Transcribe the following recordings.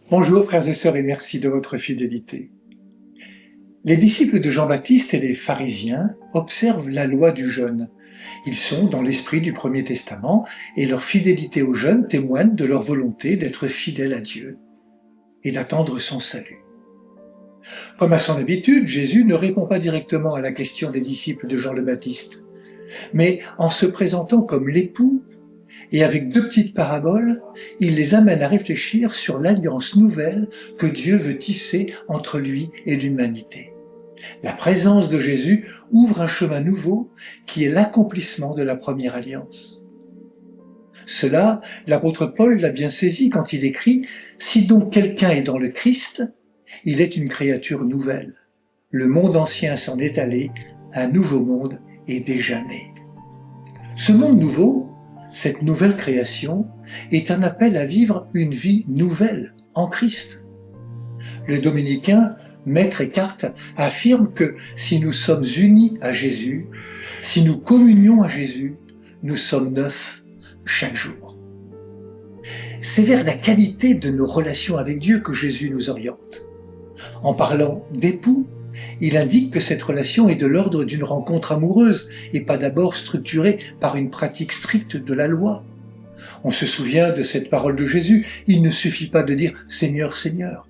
Bonjour frères et sœurs et merci de votre fidélité. Les disciples de Jean-Baptiste et les pharisiens observent la loi du jeûne. Ils sont dans l'esprit du Premier Testament et leur fidélité au jeûne témoigne de leur volonté d'être fidèles à Dieu et d'attendre son salut. Comme à son habitude, Jésus ne répond pas directement à la question des disciples de Jean le Baptiste, mais en se présentant comme l'époux et avec deux petites paraboles, il les amène à réfléchir sur l'alliance nouvelle que Dieu veut tisser entre lui et l'humanité. La présence de Jésus ouvre un chemin nouveau qui est l'accomplissement de la première alliance. Cela, l'apôtre Paul l'a bien saisi quand il écrit « Si donc quelqu'un est dans le Christ, il est une créature nouvelle. Le monde ancien s'en est allé, un nouveau monde est déjà né. » Ce monde nouveau, cette nouvelle création, est un appel à vivre une vie nouvelle en Christ. Le dominicain Maître Eckhart affirme que si nous sommes unis à Jésus, si nous communions à Jésus, nous sommes neufs chaque jour. C'est vers la qualité de nos relations avec Dieu que Jésus nous oriente. En parlant d'époux, il indique que cette relation est de l'ordre d'une rencontre amoureuse et pas d'abord structurée par une pratique stricte de la loi. On se souvient de cette parole de Jésus, il ne suffit pas de dire « Seigneur, Seigneur ».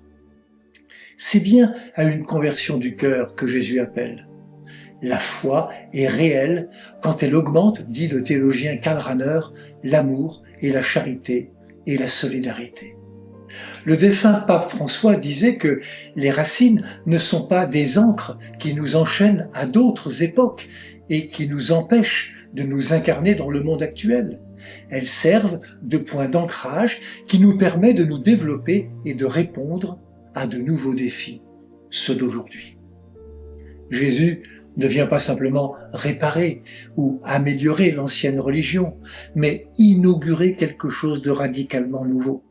C'est bien à une conversion du cœur que Jésus appelle. La foi est réelle quand elle augmente, dit le théologien Karl Rahner, l'amour et la charité et la solidarité. Le défunt pape François disait que les racines ne sont pas des ancres qui nous enchaînent à d'autres époques et qui nous empêchent de nous incarner dans le monde actuel. Elles servent de point d'ancrage qui nous permet de nous développer et de répondre à de nouveaux défis, ceux d'aujourd'hui. Jésus ne vient pas simplement réparer ou améliorer l'ancienne religion, mais inaugurer quelque chose de radicalement nouveau.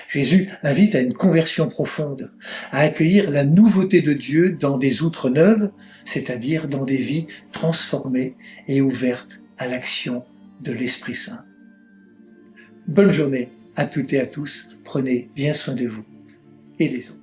Jésus invite à une conversion profonde, à accueillir la nouveauté de Dieu dans des outres neuves, c'est-à-dire dans des vies transformées et ouvertes à l'action de l'Esprit Saint. Bonne journée à toutes et à tous, prenez bien soin de vous et des autres.